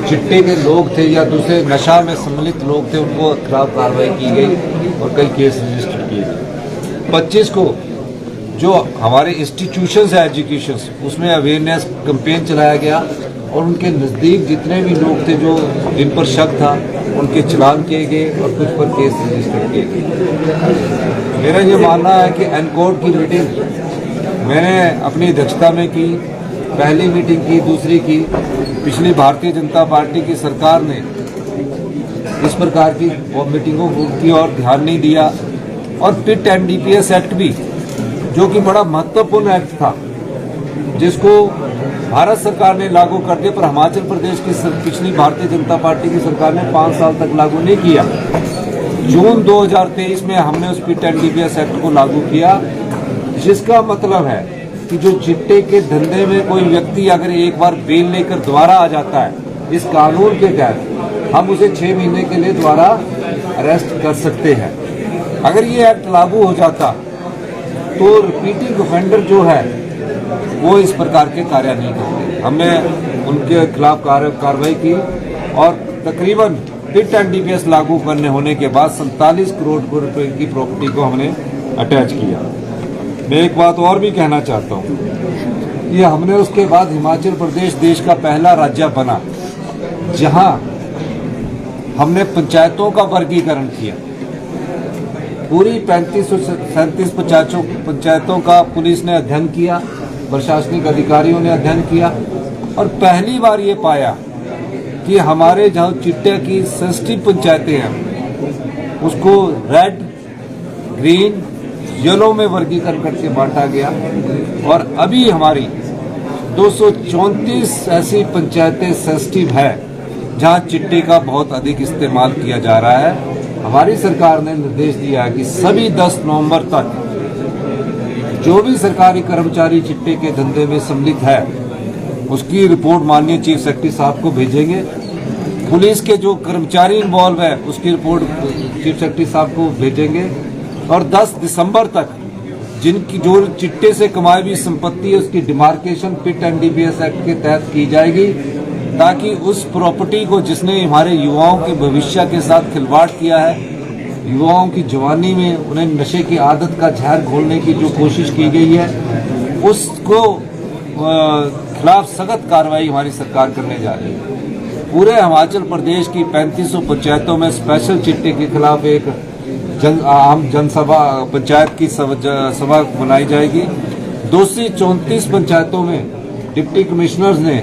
चिट्टे के लोग थे या दूसरे नशा में सम्मिलित लोग थे, उनको खिलाफ कार्रवाई की गई और कई केस रजिस्टर किए गए। 25 को जो हमारे इंस्टीट्यूशंस है एजुकेशन, उसमें अवेयरनेस कैंपेन चलाया गया और उनके नज़दीक जितने भी लोग थे जो जिन पर शक था उनके चालान किए गए और कुछ पर केस रजिस्टर किए गए। मेरा ये मानना है कि एनकोड की मीटिंग मैंने अपनी अध्यक्षता में की, पहली मीटिंग की, दूसरी की। पिछली भारतीय जनता पार्टी की सरकार ने इस प्रकार की मीटिंगों की और ध्यान नहीं दिया और पिट एनडीपीएस एक्ट भी, जो कि बड़ा महत्वपूर्ण एक्ट था, जिसको भारत सरकार ने लागू कर दिया, पर हिमाचल प्रदेश की पिछली भारतीय जनता पार्टी की सरकार ने 5 साल तक लागू नहीं किया। जून 2023 में हमने उस पिट एनडीपीएस एक्ट को लागू किया, जिसका मतलब है कि जो चिट्टे के धंधे में कोई व्यक्ति अगर एक बार बेल लेकर दोबारा आ जाता है, इस कानून के तहत हम उसे 6 महीने के लिए दोबारा अरेस्ट कर सकते हैं। अगर ये एक्ट लागू हो जाता तो रिपीटिंग ऑफेंडर जो है वो इस प्रकार के कार्य नहीं करते। हमने उनके खिलाफ कार्रवाई की और तकरीबन पिट एनडीपीएस लागू करने होने के बाद 47 करोड़ रुपए की प्रॉपर्टी को हमने अटैच किया। मैं एक बात और भी कहना चाहता हूँ, ये हमने उसके बाद हिमाचल प्रदेश देश का पहला राज्य बना जहां हमने पंचायतों का वर्गीकरण किया। पूरी 35-37 पंचायतों का पुलिस ने अध्ययन किया, प्रशासनिक अधिकारियों ने अध्ययन किया और पहली बार ये पाया कि हमारे जहाँ चिट्टे की सेंसिटिव पंचायतें हैं उसको रेड, ग्रीन, येलो में वर्गीकरण करके बांटा गया और अभी हमारी 234 ऐसी पंचायतें सेंसिटिव है जहाँ चिट्टे का बहुत अधिक इस्तेमाल किया जा रहा है। हमारी सरकार ने निर्देश दिया है कि सभी 10 नवंबर तक जो भी सरकारी कर्मचारी चिट्टे के धंधे में सम्मिलित है उसकी रिपोर्ट माननीय चीफ सेक्रेटरी साहब को भेजेंगे। पुलिस के जो कर्मचारी इन्वॉल्व है उसकी रिपोर्ट चीफ सेक्रेटरी साहब को भेजेंगे और 10 दिसंबर तक जिनकी जो चिट्टे से कमाई हुई संपत्ति है उसकी डिमार्केशन पिट एनडीपीएस एक्ट के तहत की जाएगी, ताकि उस प्रॉपर्टी को जिसने हमारे युवाओं के भविष्य के साथ खिलवाड़ किया है, युवाओं की जवानी में उन्हें नशे की आदत का जहर घोलने की जो कोशिश की गई है, उसको खिलाफ सख्त कार्रवाई हमारी सरकार करने जा रही है। पूरे हिमाचल प्रदेश की 3500 पंचायतों में स्पेशल चिट्टे के खिलाफ एक आम जनसभा पंचायत की सभा बनाई जाएगी। 234 पंचायतों में डिप्टी कमिश्नर्स ने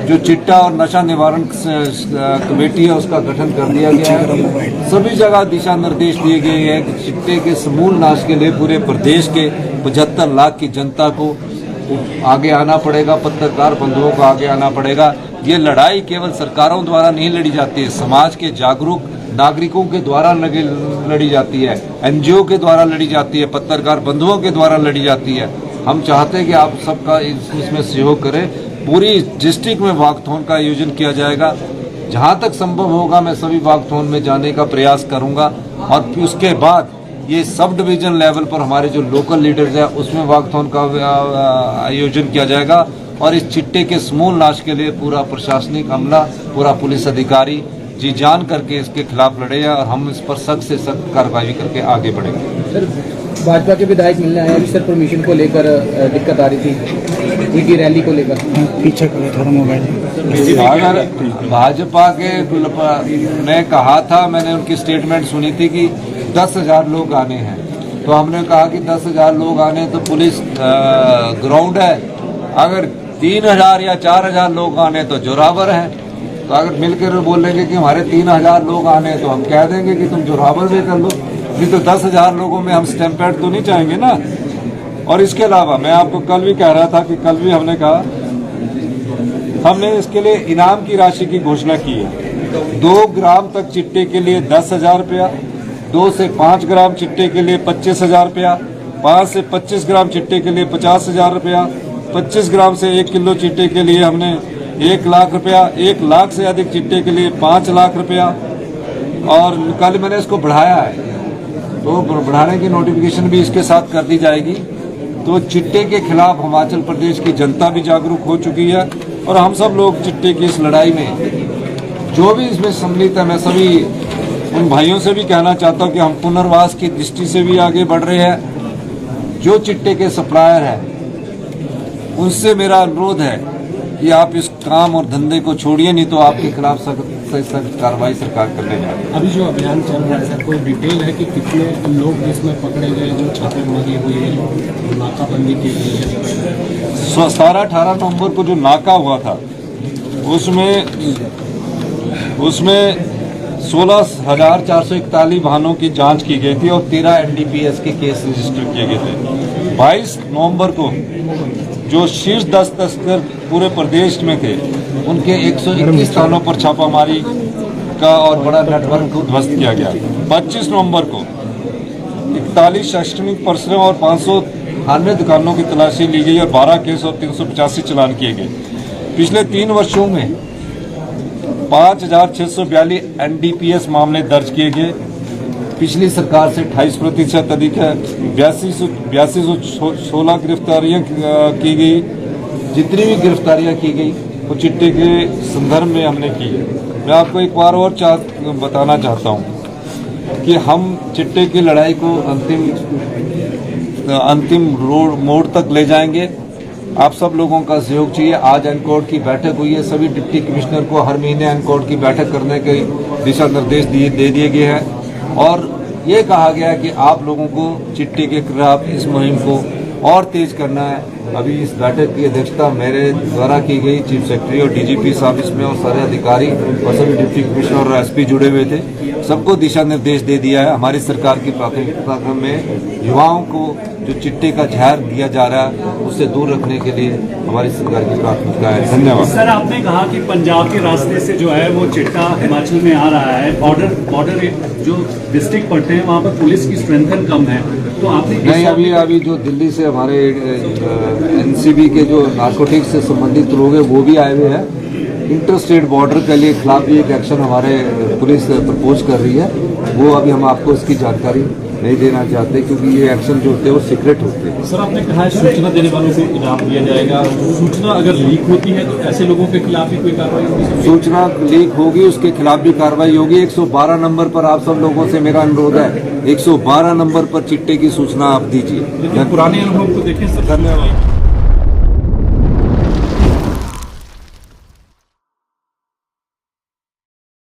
जो चिट्टा और नशा निवारण कमेटी है उसका गठन कर दिया गया है। सभी जगह दिशा निर्देश दिए गए हैं कि चिट्टे के समूल नाश के लिए पूरे प्रदेश के 75 लाख की जनता को आगे आना पड़ेगा, पत्रकार बंधुओं को आगे आना पड़ेगा। ये लड़ाई केवल सरकारों द्वारा नहीं लड़ी जाती है, समाज के जागरूक नागरिकों के द्वारा लड़ी जाती है, एनजीओ के द्वारा लड़ी जाती है, पत्रकार बंधुओं के द्वारा लड़ी जाती है। हम चाहते हैं कि आप सबका इसमें सहयोग करें। पूरी डिस्ट्रिक्ट में वॉकथॉन का आयोजन किया जाएगा। जहां तक संभव होगा मैं सभी वॉकथॉन में जाने का प्रयास करूंगा और उसके बाद ये सब डिवीजन लेवल पर हमारे जो लोकल लीडर्स हैं उसमें वॉकथॉन का आयोजन किया जाएगा और इस चिट्टे के समूल नाश के लिए पूरा प्रशासनिक अमला, पूरा पुलिस अधिकारी जी जान करके इसके खिलाफ लड़े और हम इस पर सख्त से सख्त कार्रवाई करके आगे बढ़ेंगे। सर, भाजपा के विधायक मिलने आए अभी सर, परमिशन को लेकर दिक्कत आ रही थी उनकी रैली को लेकर, पीछे थोड़ा मोबाइल। अगर भाजपा के ने कहा था, मैंने उनकी स्टेटमेंट सुनी थी कि 10,000 लोग आने हैं, तो हमने कहा कि 10,000 लोग आने तो पुलिस ग्राउंड है, अगर 3,000 या 4,000 लोग आने तो जोरावर है। तो अगर मिलकर बोलेंगे कि हमारे 3,000 लोग आने तो हम कह देंगे कि तुम जोरावर भी कर लो, नहीं तो 10,000 लोगों में हम स्टैम्पेड तो नहीं चाहेंगे ना। और इसके अलावा मैं आपको कल भी कह रहा था कि कल भी हमने कहा, हमने इसके लिए इनाम की राशि की घोषणा की है। 2 ग्राम तक चिट्टे के लिए 10,000 रुपया, 2 से 5 ग्राम चिट्टे के लिए 25,000 रुपया, 5 से 25 ग्राम चिट्टे के लिए 50,000 रुपया, 25 ग्राम से 1 किलो चिट्टे के लिए हमने 1 लाख रुपया, 1 लाख से अधिक चिट्टे के लिए 5 लाख रुपया। और कल मैंने इसको बढ़ाया है, तो बढ़ाने की नोटिफिकेशन भी इसके साथ कर दी जाएगी। तो चिट्टे के खिलाफ हिमाचल प्रदेश की जनता भी जागरूक हो चुकी है और हम सब लोग चिट्टे की इस लड़ाई में जो भी इसमें सम्मिलित है, मैं सभी उन भाइयों से भी कहना चाहता हूं कि हम पुनर्वास की दृष्टि से भी आगे बढ़ रहे हैं। जो चिट्टे के सप्लायर हैं उनसे मेरा अनुरोध है कि आप इस काम और धंधे को छोड़िए, नहीं तो आपके खिलाफ सख्त कार्रवाई सरकार करने जा रही है। अभी जो अभियान चल रहा है सर, कोई डिटेल है कि कितने लोग इसमें पकड़े गए, जो छापेमारी हुई है, नाकाबंदी की गई है? 17-18 नवंबर को जो नाका हुआ था उसमें 16,441 वाहनों की जांच की गई थी और 13 एनडीपीएस के केस रजिस्टर किए गए थे। 22 नवंबर को जो शीर्ष 10 तस्कर पूरे प्रदेश में थे उनके 121 स्थानों पर छापामारी का और बड़ा नेटवर्क को ध्वस्त किया गया। 25 नवंबर को 41 शैक्षणिक परिसरों और 598 दुकानों की तलाशी ली गई और 12 केस और 385 चालान किए गए। पिछले 3 वर्षों में 5,642 एनडीपीएस मामले दर्ज किए गए। पिछली सरकार से 28% अधिक है। 8216 गिरफ्तारियां की गई। जितनी भी गिरफ्तारियां की गई वो चिट्टे के संदर्भ में हमने की है। मैं आपको एक बार और बताना चाहता हूं कि हम चिट्टे की लड़ाई को अंतिम मोड़ तक ले जाएंगे। आप सब लोगों का सहयोग चाहिए। आज एनकोड की बैठक हुई है। सभी डिप्टी कमिश्नर को हर महीने एनकोड की बैठक करने के दिशा निर्देश दे दिए गए हैं और ये कहा गया है कि आप लोगों को चिट्टे के खिलाफ इस मुहिम को और तेज करना है। अभी इस बैठक की अध्यक्षता मेरे द्वारा की गई। चीफ सेक्रेटरी और डीजीपी साहब इसमें और सारे अधिकारी और सभी डिप्टी कमिश्नर और एसपी जुड़े हुए थे। सबको दिशा निर्देश दे दिया है। हमारी सरकार की प्राथमिकता क्रम में युवाओं को जो चिट्टे का जहर दिया जा रहा है उससे दूर रखने के लिए हमारी सरकार की प्राथमिकता है। धन्यवाद। सर, आपने कहा कि पंजाब के रास्ते से जो है वो चिट्टा हिमाचल में आ रहा है। बॉर्डर जो डिस्ट्रिक्ट पड़ते हैं वहाँ पर पुलिस की स्ट्रेंथ कम है, तो आपने नहीं, अभी जो दिल्ली से हमारे एनसीबी के जो नार्कोटिक्स से संबंधित लोग हैं वो भी आए हुए हैं। इंटर स्टेट बॉर्डर के लिए खिलाफ भी एक एक्शन हमारे पुलिस प्रपोज कर रही है। वो अभी हम आपको इसकी जानकारी नहीं देना चाहते क्योंकि ये एक्शन जो होते हैं वो सीक्रेट होते हैं। सर, आपने कहा है सूचना देने वालों को इनाम दिया जाएगा। सूचना अगर लीक होती है तो ऐसे लोगों के खिलाफ भी कोई कार्रवाई होगी? सूचना लीक होगी उसके खिलाफ भी कार्रवाई होगी। 112 नंबर पर आप सब लोगों से मेरा अनुरोध है, 112 नंबर पर चिट्टे की सूचना आप दीजिए। पुराने अनुभव को देखें सर। धन्यवाद।